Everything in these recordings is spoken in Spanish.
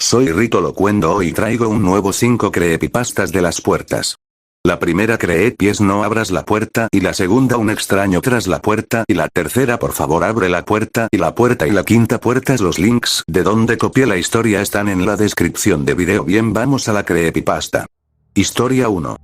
Soy Rito Locuendo, hoy traigo un nuevo 5 creepypastas de las puertas. La primera, creepies no abras la puerta, y la segunda, un extraño tras la puerta, y la tercera, por favor abre la puerta, y la quinta, puertas. Los links de donde copié la historia están en la descripción de video. Bien, vamos a la creepypasta. Historia 1.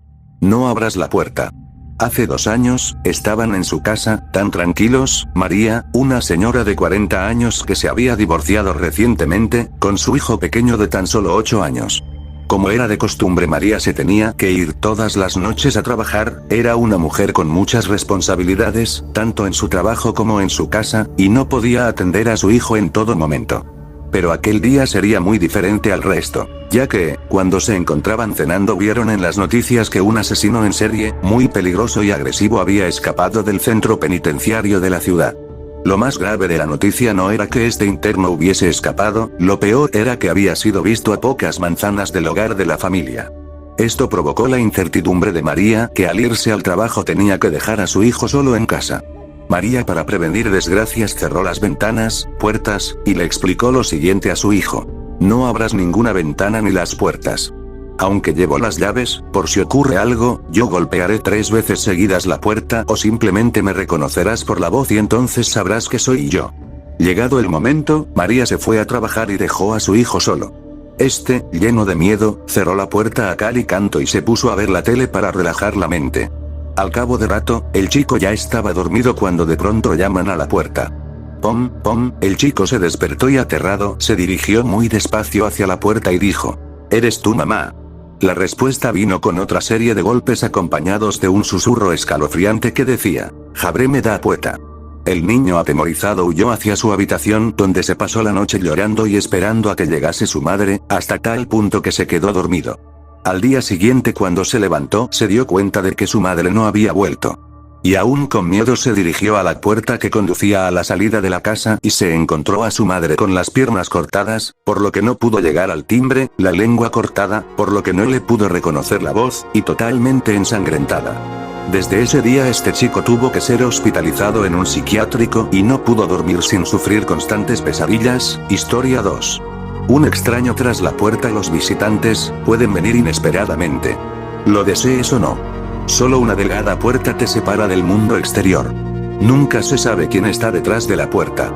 No abras la puerta. Hace 2 años, estaban en su casa, tan tranquilos, María, una señora de 40 años que se había divorciado recientemente, con su hijo pequeño de tan solo 8 años. Como era de costumbre, María se tenía que ir todas las noches a trabajar, era una mujer con muchas responsabilidades, tanto en su trabajo como en su casa, y no podía atender a su hijo en todo momento. Pero aquel día sería muy diferente al resto, ya que, cuando se encontraban cenando, vieron en las noticias que un asesino en serie, muy peligroso y agresivo, había escapado del centro penitenciario de la ciudad. Lo más grave de la noticia no era que este interno hubiese escapado, lo peor era que había sido visto a pocas manzanas del hogar de la familia. Esto provocó la incertidumbre de María, que al irse al trabajo tenía que dejar a su hijo solo en casa. María, para prevenir desgracias, cerró las ventanas, puertas, y le explicó lo siguiente a su hijo: no abras ninguna ventana ni las puertas. Aunque llevo las llaves, por si ocurre algo, yo golpearé 3 veces seguidas la puerta, o simplemente me reconocerás por la voz y entonces sabrás que soy yo. Llegado el momento, María se fue a trabajar y dejó a su hijo solo. Este, lleno de miedo, cerró la puerta a cal y canto y se puso a ver la tele para relajar la mente. Al cabo de rato, el chico ya estaba dormido cuando de pronto llaman a la puerta. Pom, pom, el chico se despertó y aterrado, se dirigió muy despacio hacia la puerta y dijo: ¿eres tú, mamá? La respuesta vino con otra serie de golpes acompañados de un susurro escalofriante que decía: «Jábreme da puerta». El niño atemorizado huyó hacia su habitación, donde se pasó la noche llorando y esperando a que llegase su madre, hasta tal punto que se quedó dormido. Al día siguiente, cuando se levantó, se dio cuenta de que su madre no había vuelto. Y aún con miedo se dirigió a la puerta que conducía a la salida de la casa y se encontró a su madre con las piernas cortadas, por lo que no pudo llegar al timbre, la lengua cortada, por lo que no le pudo reconocer la voz, y totalmente ensangrentada. Desde ese día este chico tuvo que ser hospitalizado en un psiquiátrico y no pudo dormir sin sufrir constantes pesadillas. Historia 2. Un extraño tras la puerta. Los visitantes pueden venir inesperadamente. Lo desees o no. Solo una delgada puerta te separa del mundo exterior. Nunca se sabe quién está detrás de la puerta.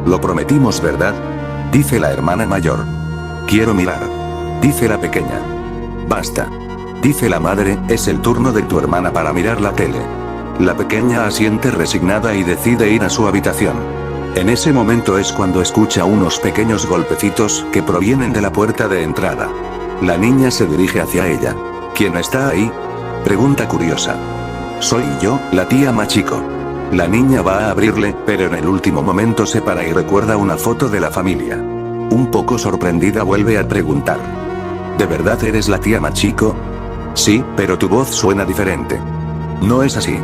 Lo prometimos, ¿verdad?, dice la hermana mayor. Quiero mirar, dice la pequeña. Basta, dice la madre, es el turno de tu hermana para mirar la tele. La pequeña asiente resignada y decide ir a su habitación. En ese momento es cuando escucha unos pequeños golpecitos que provienen de la puerta de entrada. La niña se dirige hacia ella. ¿Quién está ahí?, pregunta curiosa. Soy yo, la tía Machiko. La niña va a abrirle, pero en el último momento se para y recuerda una foto de la familia. Un poco sorprendida vuelve a preguntar: ¿de verdad eres la tía Machiko? Sí, pero tu voz suena diferente. No es así.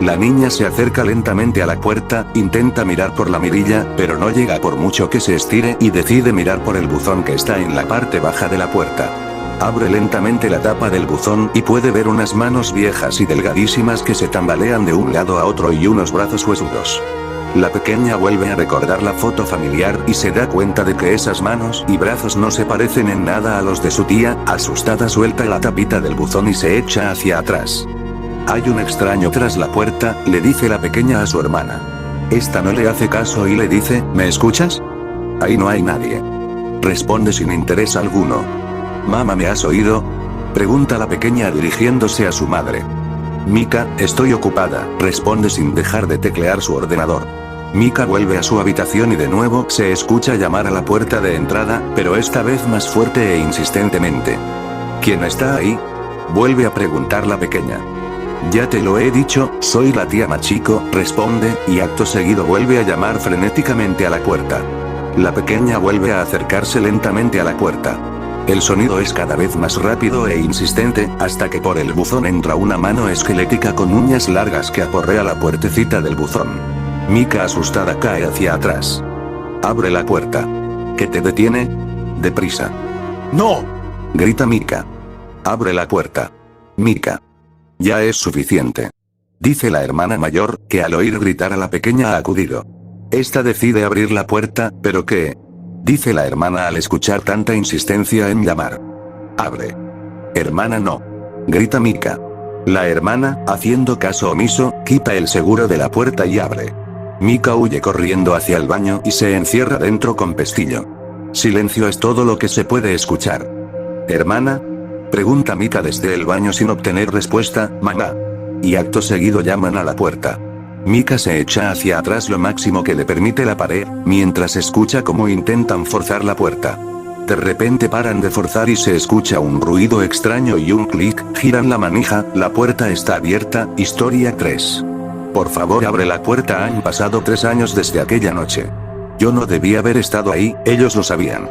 La niña se acerca lentamente a la puerta, intenta mirar por la mirilla, pero no llega por mucho que se estire y decide mirar por el buzón que está en la parte baja de la puerta. Abre lentamente la tapa del buzón y puede ver unas manos viejas y delgadísimas que se tambalean de un lado a otro y unos brazos huesudos. La pequeña vuelve a recordar la foto familiar y se da cuenta de que esas manos y brazos no se parecen en nada a los de su tía. Asustada, suelta la tapita del buzón y se echa hacia atrás. Hay un extraño tras la puerta, le dice la pequeña a su hermana. Esta no le hace caso y le dice: ¿me escuchas? Ahí no hay nadie. Responde sin interés alguno. Mamá, ¿me has oído?, pregunta la pequeña dirigiéndose a su madre. Mika, estoy ocupada, responde sin dejar de teclear su ordenador. Mika vuelve a su habitación y de nuevo se escucha llamar a la puerta de entrada, pero esta vez más fuerte e insistentemente. ¿Quién está ahí?, vuelve a preguntar la pequeña. Ya te lo he dicho, soy la tía Machiko, responde, y acto seguido vuelve a llamar frenéticamente a la puerta. La pequeña vuelve a acercarse lentamente a la puerta. El sonido es cada vez más rápido e insistente, hasta que por el buzón entra una mano esquelética con uñas largas que aporrea la puertecita del buzón. Mika, asustada, cae hacia atrás. Abre la puerta. ¿Qué te detiene? Deprisa. ¡No!, grita Mika. Abre la puerta. Mika. Ya es suficiente, dice la hermana mayor, que al oír gritar a la pequeña ha acudido. Esta decide abrir la puerta, pero ¿qué dice la hermana al escuchar tanta insistencia en llamar. Abre. Hermana, no. Grita Mika. La hermana, haciendo caso omiso, quita el seguro de la puerta y abre. Mika huye corriendo hacia el baño y se encierra dentro con pestillo. Silencio es todo lo que se puede escuchar. ¿Hermana? Pregunta Mika desde el baño sin obtener respuesta. Mamá. Y acto seguido llaman a la puerta. Mika se echa hacia atrás lo máximo que le permite la pared, mientras escucha cómo intentan forzar la puerta. De repente paran de forzar y se escucha un ruido extraño y un clic, giran la manija, la puerta está abierta. Historia 3. Por favor, abre la puerta. Han pasado 3 años desde aquella noche. Yo no debía haber estado ahí, ellos lo sabían.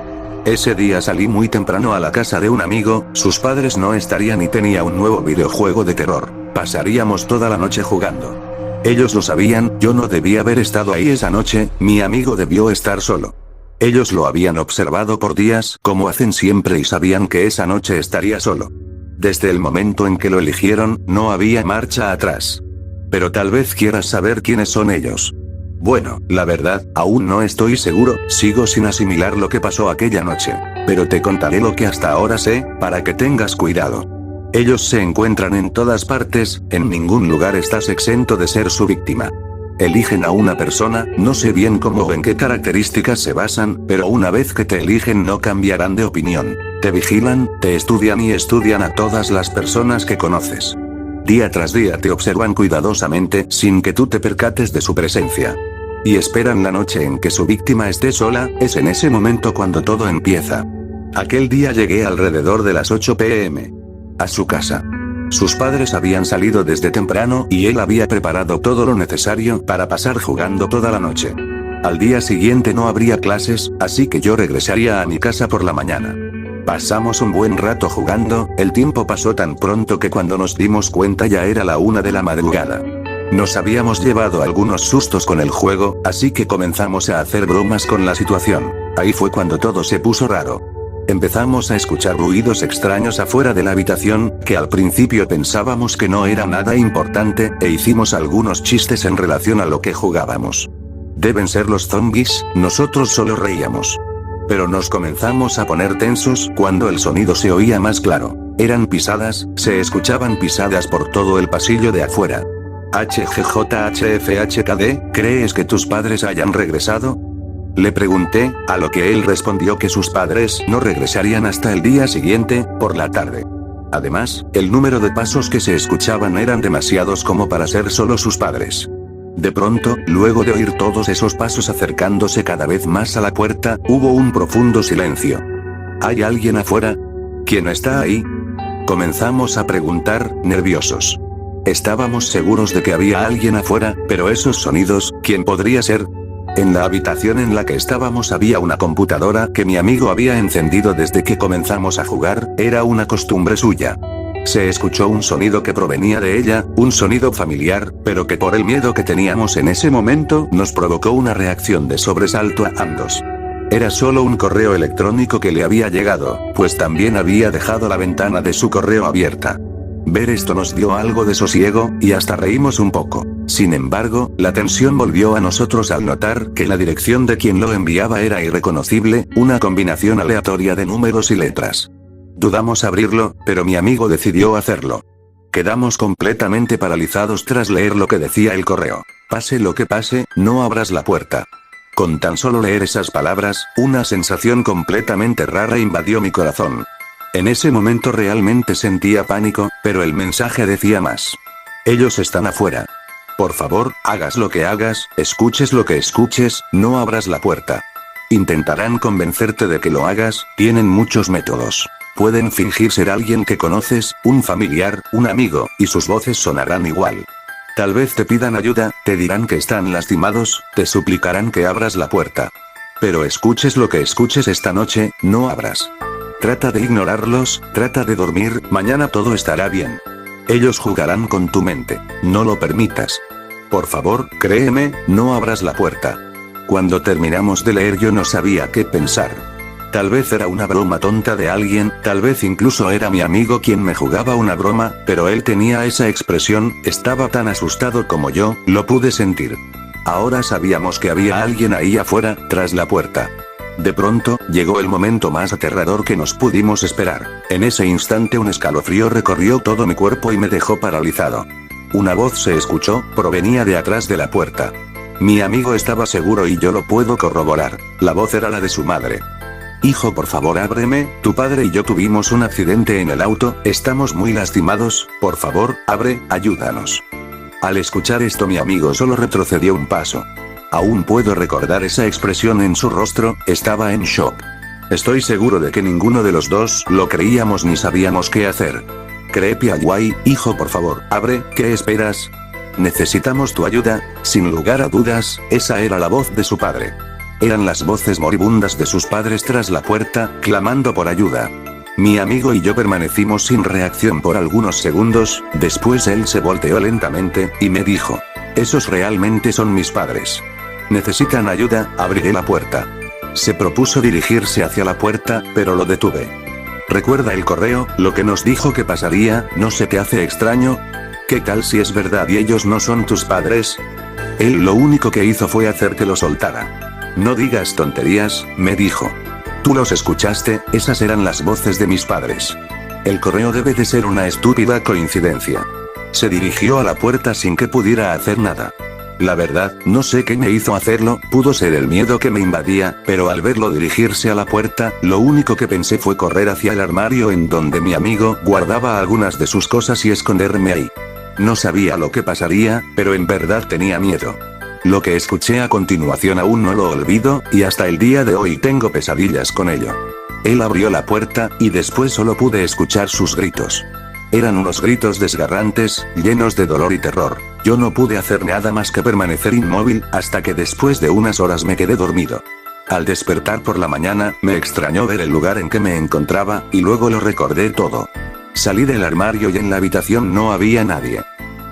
Ese día salí muy temprano a la casa de un amigo, sus padres no estarían y tenía un nuevo videojuego de terror. Pasaríamos toda la noche jugando. Ellos lo sabían, yo no debía haber estado ahí esa noche, mi amigo debió estar solo. Ellos lo habían observado por días, como hacen siempre, y sabían que esa noche estaría solo. Desde el momento en que lo eligieron, no había marcha atrás. Pero tal vez quieras saber quiénes son ellos. Bueno, la verdad, aún no estoy seguro, sigo sin asimilar lo que pasó aquella noche. Pero te contaré lo que hasta ahora sé, para que tengas cuidado. Ellos se encuentran en todas partes, en ningún lugar estás exento de ser su víctima. Eligen a una persona, no sé bien cómo o en qué características se basan, pero una vez que te eligen no cambiarán de opinión. Te vigilan, te estudian y estudian a todas las personas que conoces. Día tras día te observan cuidadosamente, sin que tú te percates de su presencia. Y esperan la noche en que su víctima esté sola, es en ese momento cuando todo empieza. Aquel día llegué alrededor de las 8 p.m. a su casa. Sus padres habían salido desde temprano y él había preparado todo lo necesario para pasar jugando toda la noche. Al día siguiente no habría clases, así que yo regresaría a mi casa por la mañana. Pasamos un buen rato jugando, el tiempo pasó tan pronto que cuando nos dimos cuenta ya era la 1 de la madrugada. Nos habíamos llevado algunos sustos con el juego, así que comenzamos a hacer bromas con la situación. Ahí fue cuando todo se puso raro. Empezamos a escuchar ruidos extraños afuera de la habitación, que al principio pensábamos que no era nada importante, e hicimos algunos chistes en relación a lo que jugábamos. Deben ser los zombies, nosotros solo reíamos. Pero nos comenzamos a poner tensos cuando el sonido se oía más claro. Eran pisadas, se escuchaban pisadas por todo el pasillo de afuera. HGJHFHKD, ¿crees que tus padres hayan regresado? Le pregunté, a lo que él respondió que sus padres no regresarían hasta el día siguiente, por la tarde. Además, el número de pasos que se escuchaban eran demasiados como para ser solo sus padres. De pronto, luego de oír todos esos pasos acercándose cada vez más a la puerta, hubo un profundo silencio. ¿Hay alguien afuera? ¿Quién está ahí? Comenzamos a preguntar, nerviosos. Estábamos seguros de que había alguien afuera, pero esos sonidos, ¿quién podría ser? En la habitación en la que estábamos había una computadora que mi amigo había encendido desde que comenzamos a jugar, era una costumbre suya. Se escuchó un sonido que provenía de ella, un sonido familiar, pero que por el miedo que teníamos en ese momento, nos provocó una reacción de sobresalto a ambos. Era solo un correo electrónico que le había llegado, pues también había dejado la ventana de su correo abierta. Ver esto nos dio algo de sosiego, y hasta reímos un poco. Sin embargo, la tensión volvió a nosotros al notar que la dirección de quien lo enviaba era irreconocible, una combinación aleatoria de números y letras. Dudamos abrirlo, pero mi amigo decidió hacerlo. Quedamos completamente paralizados tras leer lo que decía el correo. Pase lo que pase, no abras la puerta. Con tan solo leer esas palabras, una sensación completamente rara invadió mi corazón. En ese momento realmente sentía pánico, pero el mensaje decía más. Ellos están afuera. Por favor, hagas lo que hagas, escuches lo que escuches, no abras la puerta. Intentarán convencerte de que lo hagas, tienen muchos métodos. Pueden fingir ser alguien que conoces, un familiar, un amigo, y sus voces sonarán igual. Tal vez te pidan ayuda, te dirán que están lastimados, te suplicarán que abras la puerta. Pero escuches lo que escuches esta noche, no abras. Trata de ignorarlos, trata de dormir, mañana todo estará bien. Ellos jugarán con tu mente, no lo permitas. Por favor, créeme, no abras la puerta. Cuando terminamos de leer yo no sabía qué pensar. Tal vez era una broma tonta de alguien, tal vez incluso era mi amigo quien me jugaba una broma, pero él tenía esa expresión, estaba tan asustado como yo, lo pude sentir. Ahora sabíamos que había alguien ahí afuera, tras la puerta. De pronto, llegó el momento más aterrador que nos pudimos esperar. En ese instante un escalofrío recorrió todo mi cuerpo y me dejó paralizado. Una voz se escuchó, provenía de atrás de la puerta. Mi amigo estaba seguro y yo lo puedo corroborar. La voz era la de su madre. Hijo, por favor, ábreme, tu padre y yo tuvimos un accidente en el auto, estamos muy lastimados, por favor, abre, ayúdanos. Al escuchar esto mi amigo solo retrocedió un paso. Aún puedo recordar esa expresión en su rostro, estaba en shock. Estoy seguro de que ninguno de los dos lo creíamos ni sabíamos qué hacer. Creepy Away, hijo, por favor, abre, ¿qué esperas? Necesitamos tu ayuda. Sin lugar a dudas, esa era la voz de su padre. Eran las voces moribundas de sus padres tras la puerta, clamando por ayuda. Mi amigo y yo permanecimos sin reacción por algunos segundos, después él se volteó lentamente, y me dijo: esos realmente son mis padres. Necesitan ayuda, abriré la puerta. Se propuso dirigirse hacia la puerta, pero lo detuve. ¿Recuerda el correo, lo que nos dijo que pasaría, no se te hace extraño? ¿Qué tal si es verdad y ellos no son tus padres? Él lo único que hizo fue hacer que lo soltara. No digas tonterías, me dijo. Tú los escuchaste, esas eran las voces de mis padres. El correo debe de ser una estúpida coincidencia. Se dirigió a la puerta sin que pudiera hacer nada. La verdad, no sé qué me hizo hacerlo, pudo ser el miedo que me invadía, pero al verlo dirigirse a la puerta, lo único que pensé fue correr hacia el armario en donde mi amigo guardaba algunas de sus cosas y esconderme ahí. No sabía lo que pasaría, pero en verdad tenía miedo. Lo que escuché a continuación aún no lo olvido, y hasta el día de hoy tengo pesadillas con ello. Él abrió la puerta, y después solo pude escuchar sus gritos. Eran unos gritos desgarrantes, llenos de dolor y terror. Yo no pude hacer nada más que permanecer inmóvil, hasta que después de unas horas me quedé dormido. Al despertar por la mañana, me extrañó ver el lugar en que me encontraba, y luego lo recordé todo. Salí del armario y en la habitación no había nadie.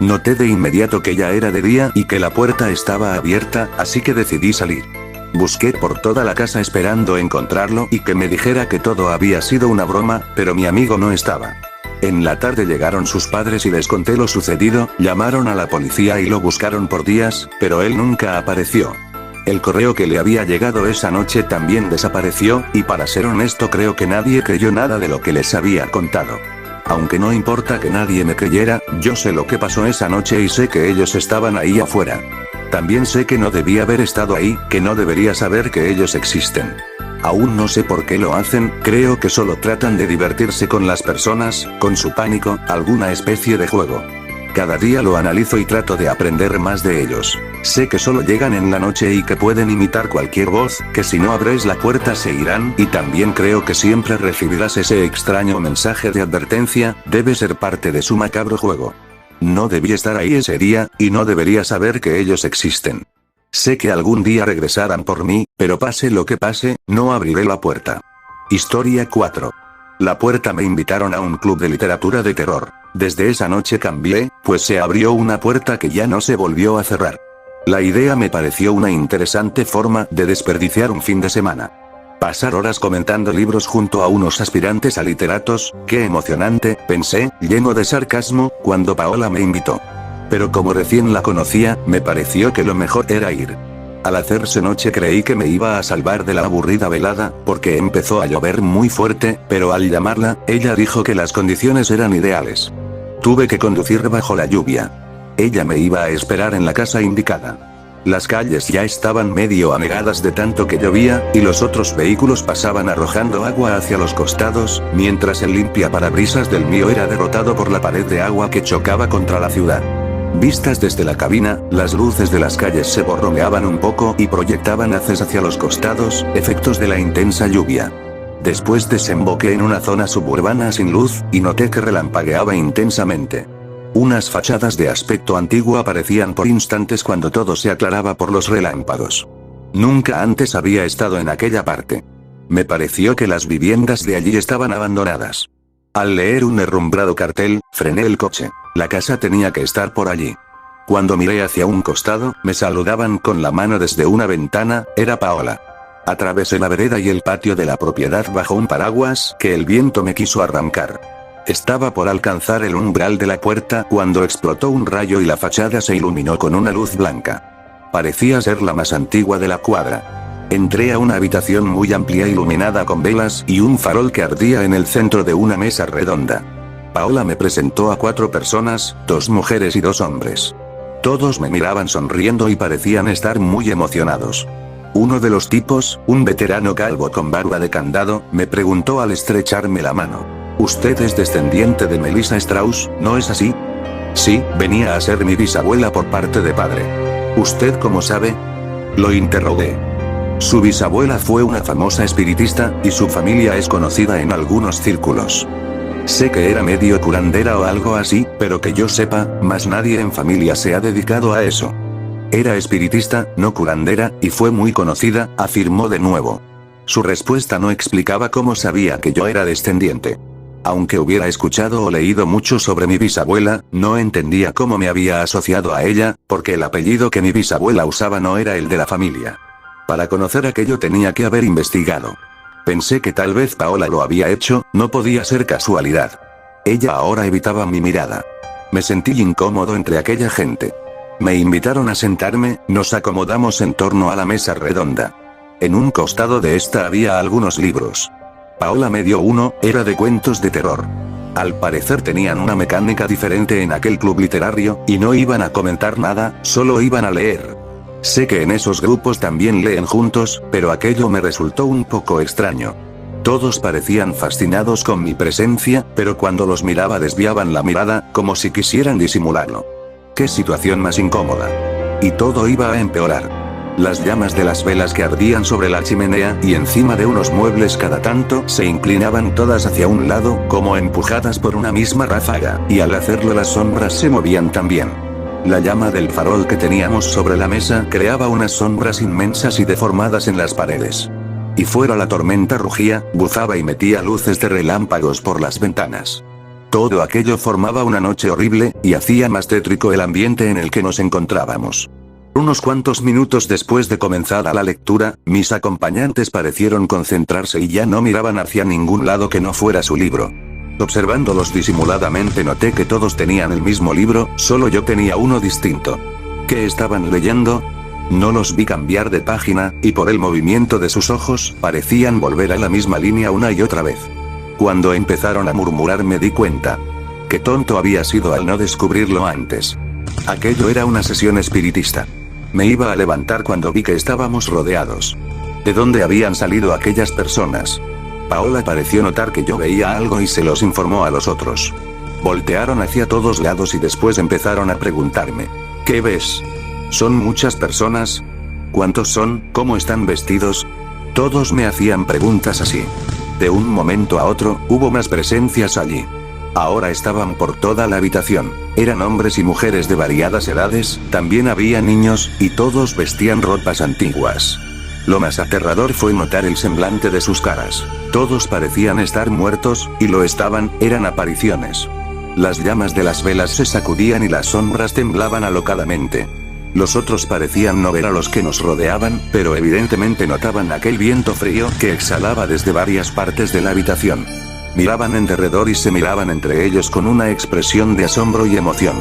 Noté de inmediato que ya era de día y que la puerta estaba abierta, así que decidí salir. Busqué por toda la casa esperando encontrarlo y que me dijera que todo había sido una broma, pero mi amigo no estaba. En la tarde llegaron sus padres y les conté lo sucedido, llamaron a la policía y lo buscaron por días, pero él nunca apareció. El correo que le había llegado esa noche también desapareció, y para ser honesto creo que nadie creyó nada de lo que les había contado. Aunque no importa que nadie me creyera, yo sé lo que pasó esa noche y sé que ellos estaban ahí afuera. También sé que no debía haber estado ahí, que no debería saber que ellos existen. Aún no sé por qué lo hacen, creo que solo tratan de divertirse con las personas, con su pánico, alguna especie de juego. Cada día lo analizo y trato de aprender más de ellos. Sé que solo llegan en la noche y que pueden imitar cualquier voz, que si no abres la puerta se irán, y también creo que siempre recibirás ese extraño mensaje de advertencia, debe ser parte de su macabro juego. No debí estar ahí ese día, y no debería saber que ellos existen. Sé que algún día regresarán por mí, pero pase lo que pase, no abriré la puerta. Historia 4. La puerta me invitaron a un club de literatura de terror. Desde esa noche cambié, pues se abrió una puerta que ya no se volvió a cerrar. La idea me pareció una interesante forma de desperdiciar un fin de semana. Pasar horas comentando libros junto a unos aspirantes a literatos, qué emocionante, pensé, lleno de sarcasmo, cuando Paola me invitó. Pero como recién la conocía, me pareció que lo mejor era ir. Al hacerse noche creí que me iba a salvar de la aburrida velada, porque empezó a llover muy fuerte, pero al llamarla, ella dijo que las condiciones eran ideales. Tuve que conducir bajo la lluvia. Ella me iba a esperar en la casa indicada. Las calles ya estaban medio anegadas de tanto que llovía, y los otros vehículos pasaban arrojando agua hacia los costados, mientras el limpiaparabrisas del mío era derrotado por la pared de agua que chocaba contra la ciudad. Vistas desde la cabina, las luces de las calles se borroneaban un poco y proyectaban haces hacia los costados, efectos de la intensa lluvia. Después desemboqué en una zona suburbana sin luz, y noté que relampagueaba intensamente. Unas fachadas de aspecto antiguo aparecían por instantes cuando todo se aclaraba por los relámpagos. Nunca antes había estado en aquella parte. Me pareció que las viviendas de allí estaban abandonadas. Al leer un herrumbrado cartel, frené el coche. La casa tenía que estar por allí. Cuando miré hacia un costado, me saludaban con la mano desde una ventana, era Paola. Atravesé la vereda y el patio de la propiedad bajo un paraguas que el viento me quiso arrancar. Estaba por alcanzar el umbral de la puerta cuando explotó un rayo y la fachada se iluminó con una luz blanca. Parecía ser la más antigua de la cuadra. Entré a una habitación muy amplia iluminada con velas y un farol que ardía en el centro de una mesa redonda. Paola me presentó a 4 personas, 2 mujeres y 2 hombres. Todos me miraban sonriendo y parecían estar muy emocionados. Uno de los tipos, un veterano calvo con barba de candado, me preguntó al estrecharme la mano: «Usted es descendiente de Melissa Strauss, ¿no es así?» «Sí, venía a ser mi bisabuela por parte de padre». «¿Usted cómo sabe?» Lo interrogué. Su bisabuela fue una famosa espiritista, y su familia es conocida en algunos círculos. Sé que era medio curandera o algo así, pero que yo sepa, más nadie en familia se ha dedicado a eso. Era espiritista, no curandera, y fue muy conocida, afirmó de nuevo. Su respuesta no explicaba cómo sabía que yo era descendiente. Aunque hubiera escuchado o leído mucho sobre mi bisabuela, no entendía cómo me había asociado a ella, porque el apellido que mi bisabuela usaba no era el de la familia. Para conocer aquello tenía que haber investigado. Pensé que tal vez Paola lo había hecho, no podía ser casualidad. Ella ahora evitaba mi mirada. Me sentí incómodo entre aquella gente. Me invitaron a sentarme, nos acomodamos en torno a la mesa redonda. En un costado de esta había algunos libros. Paola me dio uno, era de cuentos de terror. Al parecer tenían una mecánica diferente en aquel club literario, y no iban a comentar nada, solo iban a leer. Sé que en esos grupos también leen juntos, pero aquello me resultó un poco extraño. Todos parecían fascinados con mi presencia, pero cuando los miraba desviaban la mirada, como si quisieran disimularlo. ¡Qué situación más incómoda! Y todo iba a empeorar. Las llamas de las velas que ardían sobre la chimenea y encima de unos muebles cada tanto se inclinaban todas hacia un lado, como empujadas por una misma ráfaga, y al hacerlo las sombras se movían también. La llama del farol que teníamos sobre la mesa creaba unas sombras inmensas y deformadas en las paredes. Y fuera la tormenta rugía, buzaba y metía luces de relámpagos por las ventanas. Todo aquello formaba una noche horrible, y hacía más tétrico el ambiente en el que nos encontrábamos. Unos cuantos minutos después de comenzada la lectura, mis acompañantes parecieron concentrarse y ya no miraban hacia ningún lado que no fuera su libro. Observándolos disimuladamente noté que todos tenían el mismo libro, solo yo tenía uno distinto. ¿Qué estaban leyendo? No los vi cambiar de página, y por el movimiento de sus ojos, parecían volver a la misma línea una y otra vez. Cuando empezaron a murmurar me di cuenta. Qué tonto había sido al no descubrirlo antes. Aquello era una sesión espiritista. Me iba a levantar cuando vi que estábamos rodeados. ¿De dónde habían salido aquellas personas? Paola pareció notar que yo veía algo y se los informó a los otros. Voltearon hacia todos lados y después empezaron a preguntarme: ¿qué ves? ¿Son muchas personas? ¿Cuántos son? ¿Cómo están vestidos? Todos me hacían preguntas así. De un momento a otro, hubo más presencias allí. Ahora estaban por toda la habitación. Eran hombres y mujeres de variadas edades, también había niños, y todos vestían ropas antiguas. Lo más aterrador fue notar el semblante de sus caras. Todos parecían estar muertos, y lo estaban, eran apariciones. Las llamas de las velas se sacudían y las sombras temblaban alocadamente. Los otros parecían no ver a los que nos rodeaban, pero evidentemente notaban aquel viento frío que exhalaba desde varias partes de la habitación. Miraban en derredor y se miraban entre ellos con una expresión de asombro y emoción.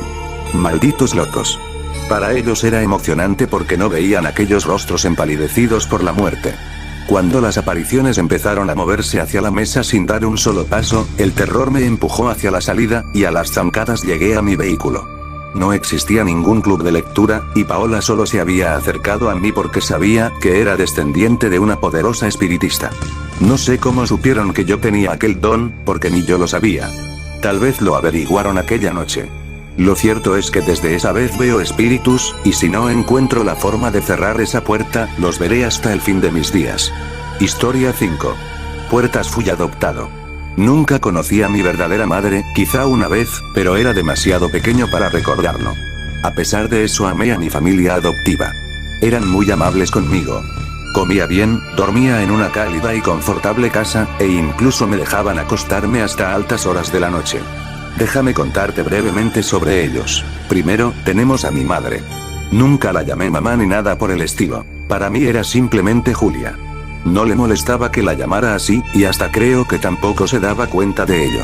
Malditos locos. Para ellos era emocionante porque no veían aquellos rostros empalidecidos por la muerte. Cuando las apariciones empezaron a moverse hacia la mesa sin dar un solo paso, el terror me empujó hacia la salida, y a las zancadas llegué a mi vehículo. No existía ningún club de lectura, y Paola solo se había acercado a mí porque sabía que era descendiente de una poderosa espiritista. No sé cómo supieron que yo tenía aquel don, porque ni yo lo sabía. Tal vez lo averiguaron aquella noche. Lo cierto es que desde esa vez veo espíritus, y si no encuentro la forma de cerrar esa puerta, los veré hasta el fin de mis días. Historia 5. Puertas. Fui adoptado. Nunca conocí a mi verdadera madre, quizá una vez, pero era demasiado pequeño para recordarlo. A pesar de eso amé a mi familia adoptiva. Eran muy amables conmigo. Comía bien, dormía en una cálida y confortable casa, e incluso me dejaban acostarme hasta altas horas de la noche. Déjame contarte brevemente sobre ellos. Primero, tenemos a mi madre. Nunca la llamé mamá ni nada por el estilo. Para mí era simplemente Julia. No le molestaba que la llamara así, y hasta creo que tampoco se daba cuenta de ello.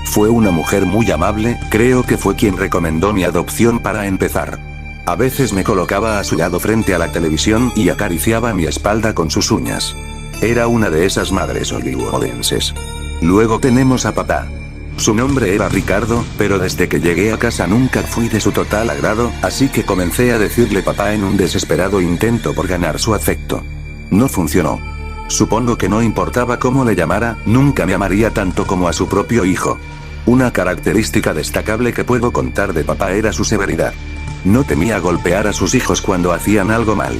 Fue una mujer muy amable, creo que fue quien recomendó mi adopción para empezar. A veces me colocaba a su lado frente a la televisión y acariciaba mi espalda con sus uñas. Era una de esas madres hollywoodenses. Luego tenemos a papá. Su nombre era Ricardo, pero desde que llegué a casa nunca fui de su total agrado, así que comencé a decirle papá en un desesperado intento por ganar su afecto. No funcionó. Supongo que no importaba cómo le llamara, nunca me amaría tanto como a su propio hijo. Una característica destacable que puedo contar de papá era su severidad. No temía golpear a sus hijos cuando hacían algo mal.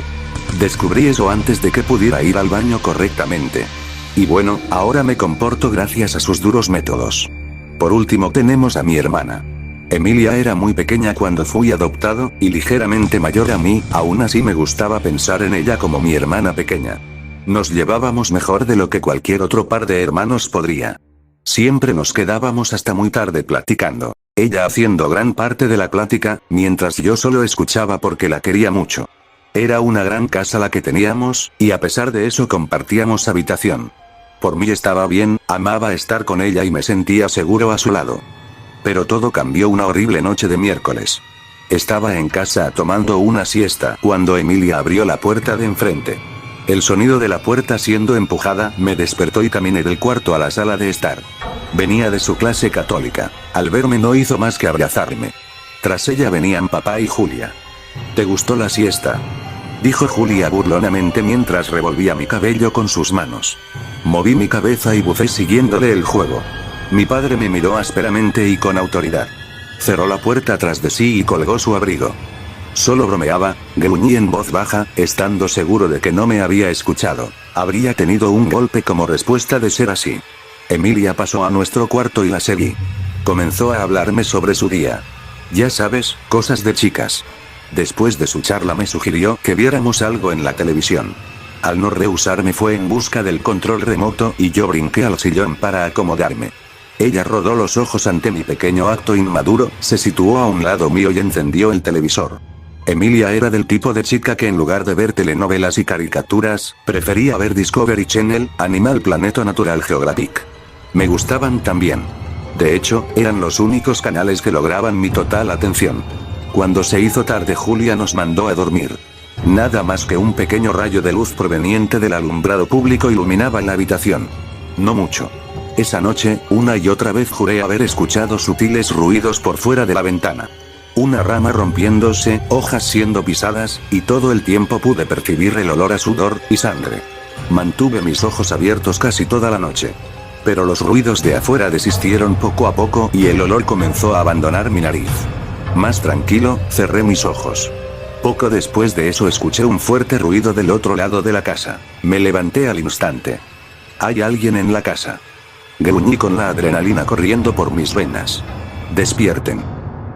Descubrí eso antes de que pudiera ir al baño correctamente. Y bueno, ahora me comporto gracias a sus duros métodos. Por último tenemos a mi hermana. Emilia era muy pequeña cuando fui adoptado, y ligeramente mayor a mí, aún así me gustaba pensar en ella como mi hermana pequeña. Nos llevábamos mejor de lo que cualquier otro par de hermanos podría. Siempre nos quedábamos hasta muy tarde platicando, ella haciendo gran parte de la plática, mientras yo solo escuchaba porque la quería mucho. Era una gran casa la que teníamos, y a pesar de eso compartíamos habitación. Por mí estaba bien, amaba estar con ella y me sentía seguro a su lado. Pero todo cambió una horrible noche de miércoles. Estaba en casa tomando una siesta cuando Emilia abrió la puerta de enfrente. El sonido de la puerta siendo empujada me despertó y caminé del cuarto a la sala de estar. Venía de su clase católica. Al verme no hizo más que abrazarme. Tras ella venían papá y Julia. ¿Te gustó la siesta?, dijo Julia burlonamente mientras revolvía mi cabello con sus manos. Moví mi cabeza y bufé siguiéndole el juego. Mi padre me miró ásperamente y con autoridad. Cerró la puerta tras de sí y colgó su abrigo. Solo bromeaba, gruñí en voz baja, estando seguro de que no me había escuchado. Habría tenido un golpe como respuesta de ser así. Emilia pasó a nuestro cuarto y la seguí. Comenzó a hablarme sobre su día. Ya sabes, cosas de chicas. Después de su charla me sugirió que viéramos algo en la televisión. Al no rehusarme fue en busca del control remoto y yo brinqué al sillón para acomodarme. Ella rodó los ojos ante mi pequeño acto inmaduro, se situó a un lado mío y encendió el televisor. Emilia era del tipo de chica que en lugar de ver telenovelas y caricaturas, prefería ver Discovery Channel, Animal Planet o Natural Geographic. Me gustaban también. De hecho, eran los únicos canales que lograban mi total atención. Cuando se hizo tarde Julia nos mandó a dormir. Nada más que un pequeño rayo de luz proveniente del alumbrado público iluminaba la habitación. No mucho. Esa noche, una y otra vez juré haber escuchado sutiles ruidos por fuera de la ventana. Una rama rompiéndose, hojas siendo pisadas, y todo el tiempo pude percibir el olor a sudor y sangre. Mantuve mis ojos abiertos casi toda la noche. Pero los ruidos de afuera desistieron poco a poco y el olor comenzó a abandonar mi nariz. Más tranquilo, cerré mis ojos. Poco después de eso escuché un fuerte ruido del otro lado de la casa. Me levanté al instante. ¿Hay alguien en la casa?, gruñí con la adrenalina corriendo por mis venas. Despierten.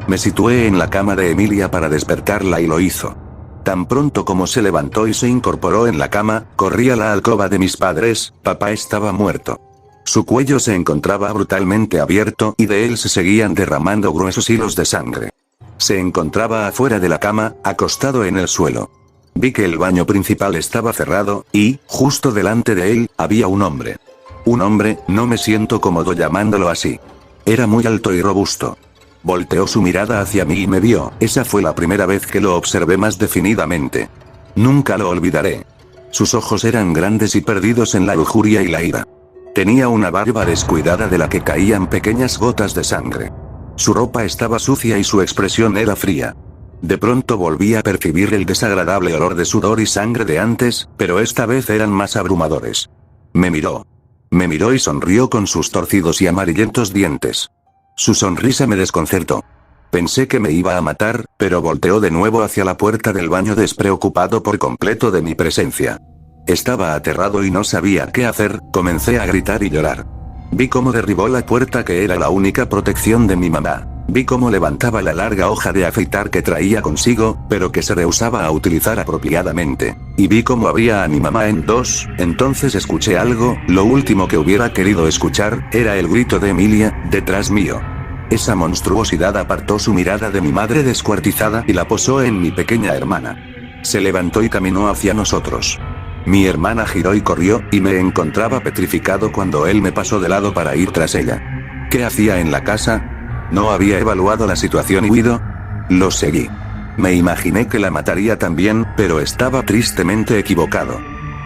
Me situé en la cama de Emilia para despertarla y lo hizo. Tan pronto como se levantó y se incorporó en la cama, corrí a la alcoba de mis padres. Papá estaba muerto. Su cuello se encontraba brutalmente abierto y de él se seguían derramando gruesos hilos de sangre. Se encontraba afuera de la cama, acostado en el suelo. Vi que el baño principal estaba cerrado, y, justo delante de él, había un hombre. Un hombre, no me siento cómodo llamándolo así. Era muy alto y robusto. Volteó su mirada hacia mí y me vio. Esa fue la primera vez que lo observé más definidamente. Nunca lo olvidaré. Sus ojos eran grandes y perdidos en la lujuria y la ira. Tenía una barba descuidada de la que caían pequeñas gotas de sangre. Su ropa estaba sucia y su expresión era fría. De pronto volví a percibir el desagradable olor de sudor y sangre de antes, pero esta vez eran más abrumadores. Me miró. Me miró y sonrió con sus torcidos y amarillentos dientes. Su sonrisa me desconcertó. Pensé que me iba a matar, pero volteó de nuevo hacia la puerta del baño despreocupado por completo de mi presencia. Estaba aterrado y no sabía qué hacer, comencé a gritar y llorar. Vi cómo derribó la puerta que era la única protección de mi mamá. Vi cómo levantaba la larga hoja de afeitar que traía consigo, pero que se rehusaba a utilizar apropiadamente. Y vi cómo abría a mi mamá en dos. Entonces escuché algo, lo último que hubiera querido escuchar, era el grito de Emilia, detrás mío. Esa monstruosidad apartó su mirada de mi madre descuartizada y la posó en mi pequeña hermana. Se levantó y caminó hacia nosotros. Mi hermana giró y corrió, y me encontraba petrificado cuando él me pasó de lado para ir tras ella. ¿Qué hacía en la casa? ¿No había evaluado la situación y huido? Lo seguí. Me imaginé que la mataría también, pero estaba tristemente equivocado.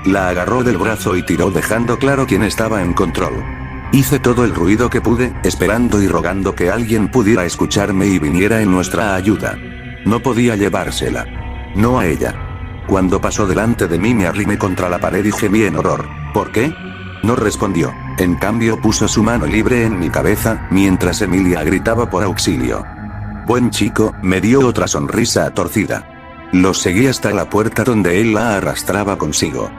La agarró del brazo y tiró dejando claro quién estaba en control. Hice todo el ruido que pude, esperando y rogando que alguien pudiera escucharme y viniera en nuestra ayuda. No podía llevársela. No a ella. Cuando pasó delante de mí me arrimé contra la pared y gemí en horror. ¿Por qué? No respondió. En cambio puso su mano libre en mi cabeza, mientras Emilia gritaba por auxilio. Buen chico, me dio otra sonrisa torcida. Lo seguí hasta la puerta donde él la arrastraba consigo.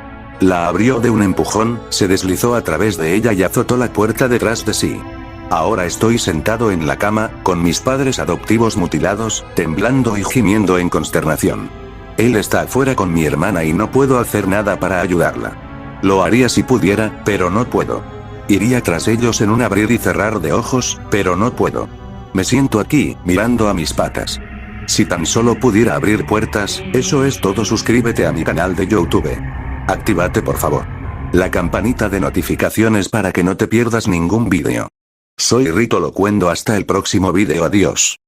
La abrió de un empujón, se deslizó a través de ella y azotó la puerta detrás de sí. Ahora estoy sentado en la cama, con mis padres adoptivos mutilados, temblando y gimiendo en consternación. Él está afuera con mi hermana y no puedo hacer nada para ayudarla. Lo haría si pudiera, pero no puedo. Iría tras ellos en un abrir y cerrar de ojos, pero no puedo. Me siento aquí, mirando a mis patas. Si tan solo pudiera abrir puertas, eso es todo. Suscríbete a mi canal de YouTube. Actívate por favor la campanita de notificaciones para que no te pierdas ningún vídeo. Soy Rito Locuendo, hasta el próximo vídeo, adiós.